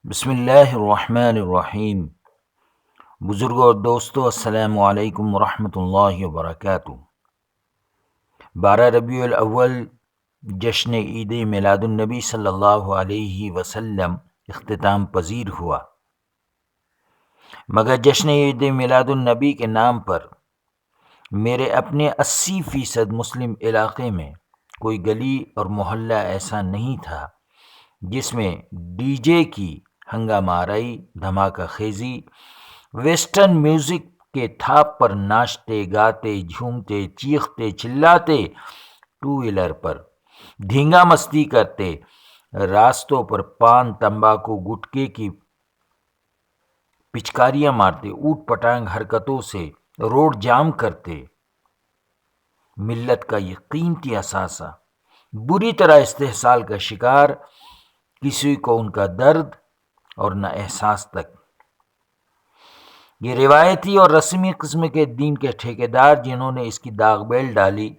بسم اللہ الرحمن الرحیم۔ بزرگوں اور دوستو، السلام علیکم ورحمۃ اللہ وبرکاتہ۔ 12 ربیع الاول جشن عید میلاد النبی صلی اللہ علیہ وسلم اختتام پذیر ہوا، مگر جشن عید میلاد النبی کے نام پر میرے اپنے 80% مسلم علاقے میں کوئی گلی اور محلہ ایسا نہیں تھا جس میں ڈی جے کی ہنگامہ آرائی، دھماکہ خیزی، ویسٹرن میوزک کے تھاپ پر ناچتے گاتے جھومتے چیختے چلاتے، ٹو ویلر پر دھینگا مستی کرتے، راستوں پر پان تمباکو گٹکے کی پچکاریاں مارتے، اوٹ پٹانگ حرکتوں سے روڈ جام کرتے، ملت کا یہ قیمتی اثاثہ بری طرح استحصال کا شکار، کسی کو ان کا درد اور نہ احساس تک۔ یہ روایتی اور رسمی قسم کے دین کے ٹھیکیدار جنہوں نے اس کی داغ بیل ڈالی،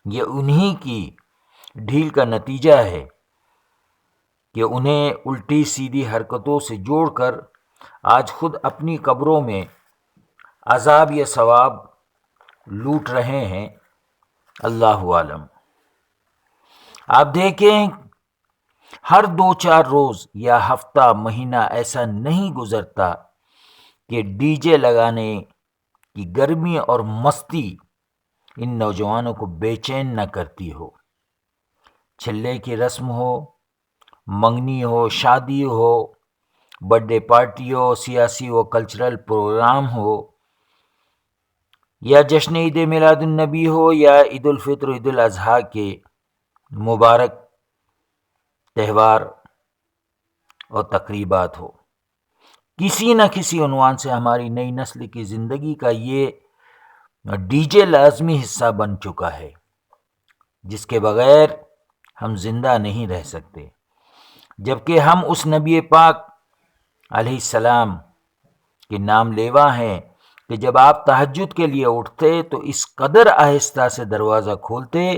یہ انہی کی ڈھیل کا نتیجہ ہے کہ انہیں الٹی سیدھی حرکتوں سے جوڑ کر آج خود اپنی قبروں میں عذاب یا ثواب لوٹ رہے ہیں، اللہ عالم۔ آپ دیکھیں، ہر 2-4 روز یا ہفتہ مہینہ ایسا نہیں گزرتا کہ ڈی جے لگانے کی گرمی اور مستی ان نوجوانوں کو بے چین نہ کرتی ہو۔ چھلے کی رسم ہو، منگنی ہو، شادی ہو، برتھ ڈے پارٹی ہو، سیاسی و کلچرل پروگرام ہو، یا جشن عید میلاد النبی ہو، یا عید الفطر عید الاضحیٰ کے مبارک تہوار اور تقریبات ہو، کسی نہ کسی عنوان سے ہماری نئی نسل کی زندگی کا یہ ڈی جے لازمی حصہ بن چکا ہے، جس کے بغیر ہم زندہ نہیں رہ سکتے، جبکہ ہم اس نبی پاک علیہ السلام کے نام لیوا ہیں کہ جب آپ تہجد کے لیے اٹھتے تو اس قدر آہستہ سے دروازہ کھولتے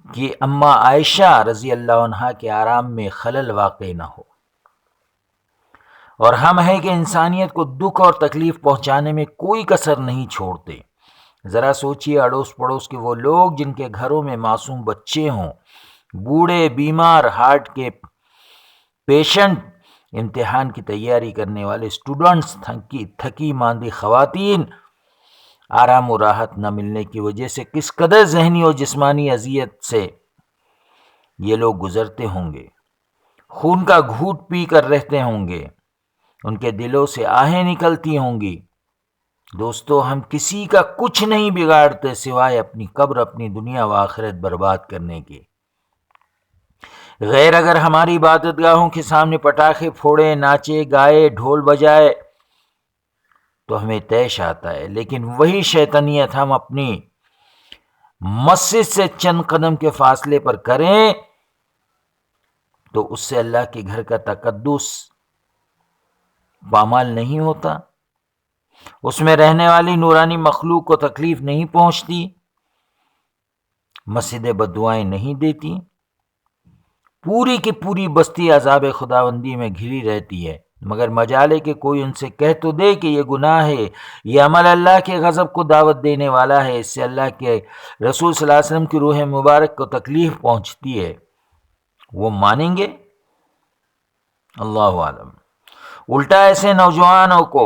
کہ اماں عائشہ رضی اللہ عنہا کے آرام میں خلل واقع نہ ہو۔ اور ہم ہیں کہ انسانیت کو دکھ اور تکلیف پہنچانے میں کوئی کسر نہیں چھوڑتے۔ ذرا سوچئے، اڑوس پڑوس کے وہ لوگ جن کے گھروں میں معصوم بچے ہوں، بوڑھے، بیمار، ہارٹ کے پیشنٹ، امتحان کی تیاری کرنے والے اسٹوڈنٹس، تھکی ماندی خواتین، آرام و راحت نہ ملنے کی وجہ سے کس قدر ذہنی اور جسمانی اذیت سے یہ لوگ گزرتے ہوں گے، خون کا گھوٹ پی کر رہتے ہوں گے، ان کے دلوں سے آہیں نکلتی ہوں گی۔ دوستو، ہم کسی کا کچھ نہیں بگاڑتے سوائے اپنی قبر، اپنی دنیا و آخرت برباد کرنے کے۔ غیر اگر ہماری عبادت گاہوں کے سامنے پٹاخے پھوڑے، ناچے گائے، ڈھول بجائے تو ہمیں طیش آتا ہے، لیکن وہی شیطنیت ہم اپنی مسجد سے چند قدم کے فاصلے پر کریں تو اس سے اللہ کے گھر کا تقدس پامال نہیں ہوتا، اس میں رہنے والی نورانی مخلوق کو تکلیف نہیں پہنچتی، مسجدیں بددعائیں نہیں دیتی، پوری کی پوری بستی عذاب خداوندی میں گھری رہتی ہے، مگر مجالے کہ کوئی ان سے کہہ تو دے کہ یہ گناہ ہے، یہ عمل اللہ کے غضب کو دعوت دینے والا ہے، اس سے اللہ کے رسول صلی اللہ علیہ وسلم کی روح مبارک کو تکلیف پہنچتی ہے، وہ مانیں گے؟ اللہ عالم۔ الٹا ایسے نوجوانوں کو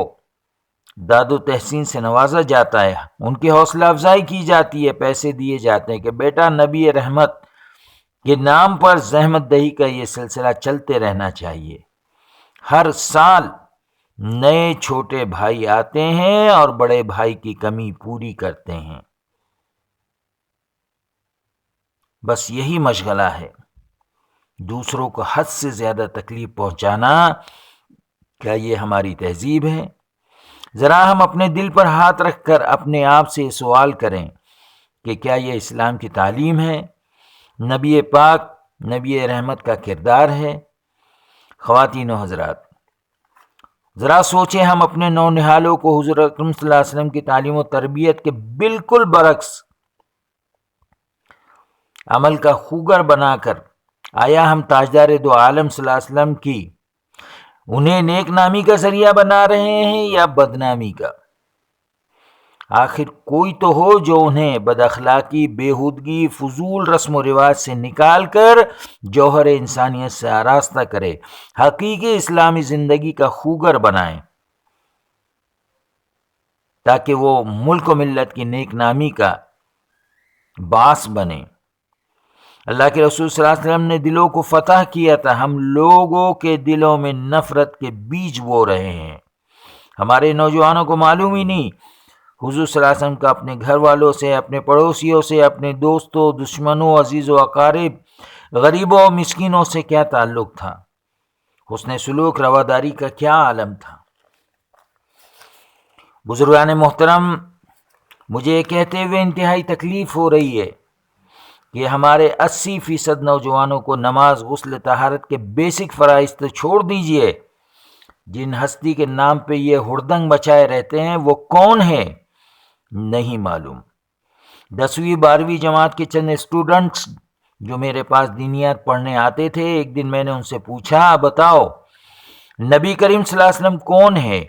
داد و تحسین سے نوازا جاتا ہے، ان کی حوصلہ افزائی کی جاتی ہے، پیسے دیے جاتے ہیں کہ بیٹا نبی رحمت کے نام پر زحمت دہی کا یہ سلسلہ چلتے رہنا چاہیے، ہر سال نئے چھوٹے بھائی آتے ہیں اور بڑے بھائی کی کمی پوری کرتے ہیں، بس یہی مشغلہ ہے، دوسروں کو حد سے زیادہ تکلیف پہنچانا۔ کیا یہ ہماری تہذیب ہے؟ ذرا ہم اپنے دل پر ہاتھ رکھ کر اپنے آپ سے سوال کریں کہ کیا یہ اسلام کی تعلیم ہے، نبی پاک نبی رحمت کا کردار ہے؟ خواتین و حضرات، ذرا سوچیں، ہم اپنے نونہالوں کو حضور اکرم صلی اللہ علیہ وسلم کی تعلیم و تربیت کے بالکل برعکس عمل کا خوگر بنا کر آیا ہم تاجدار دو عالم صلی اللہ علیہ وسلم کی انہیں نیک نامی کا ذریعہ بنا رہے ہیں یا بدنامی کا؟ آخر کوئی تو ہو جو انہیں بد اخلاقی، بےہودگی، فضول رسم و رواج سے نکال کر جوہر انسانیت سے آراستہ کرے، حقیقی اسلامی زندگی کا خوگر بنائے، تاکہ وہ ملک و ملت کی نیک نامی کا باعث بنے۔ اللہ کے رسول صلی اللہ علیہ وسلم نے دلوں کو فتح کیا تھا، ہم لوگوں کے دلوں میں نفرت کے بیج بو رہے ہیں۔ ہمارے نوجوانوں کو معلوم ہی نہیں حضور صلی اللہ علیہ وسلم کا اپنے گھر والوں سے، اپنے پڑوسیوں سے، اپنے دوستوں، دشمنوں، عزیز و اقارب، غریبوں و مسکینوں سے کیا تعلق تھا، حسن سلوک، رواداری کا کیا عالم تھا۔ بزرگان محترم، مجھے یہ کہتے ہوئے انتہائی تکلیف ہو رہی ہے کہ ہمارے 80% نوجوانوں کو نماز، غسل، طہارت کے بیسک فرائض تو چھوڑ دیجئے، جن ہستی کے نام پہ یہ ہردنگ مچائے رہتے ہیں وہ کون ہے نہیں معلوم۔ 10ویں 12ویں جماعت کے چند اسٹوڈنٹس جو میرے پاس دینیات پڑھنے آتے تھے، ایک دن میں نے ان سے پوچھا، بتاؤ نبی کریم صلی اللہ علیہ وسلم کون ہے؟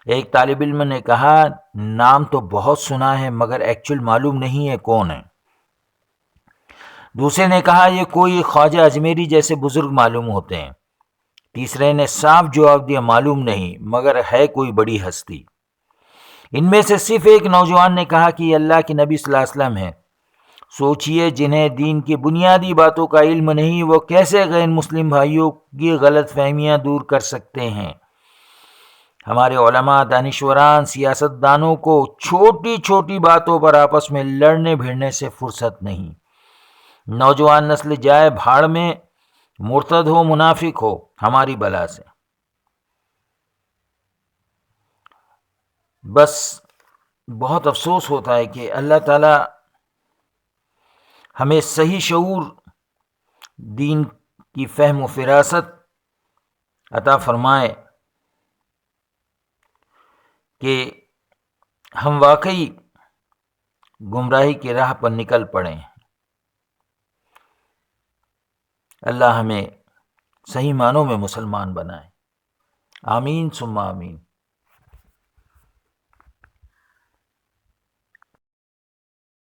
ایک طالب علم نے کہا، نام تو بہت سنا ہے مگر ایکچول معلوم نہیں ہے کون ہے۔ دوسرے نے کہا، یہ کوئی خواجہ اجمیری جیسے بزرگ معلوم ہوتے ہیں۔ تیسرے نے صاف جواب دیا، معلوم نہیں مگر ہے کوئی بڑی ہستی۔ ان میں سے صرف ایک نوجوان نے کہا کہ یہ اللہ کے نبی صلی اللہ علیہ وسلم ہے۔ سوچئے جنہیں دین کی بنیادی باتوں کا علم نہیں، وہ کیسے غیر مسلم بھائیوں کی غلط فہمیاں دور کر سکتے ہیں۔ ہمارے علماء، دانشوران، سیاست دانوں کو چھوٹی چھوٹی باتوں پر آپس میں لڑنے بھیڑنے سے فرصت نہیں۔ نوجوان نسل جائے بھاڑ میں، مرتد ہو، منافق ہو، ہماری بلا سے۔ بس بہت افسوس ہوتا ہے کہ اللہ تعالیٰ ہمیں صحیح شعور، دین کی فہم و فراست عطا فرمائے کہ ہم واقعی گمراہی کی راہ پر نکل پڑیں۔ اللہ ہمیں صحیح معنوں میں مسلمان بنائے۔ آمین ثم آمین۔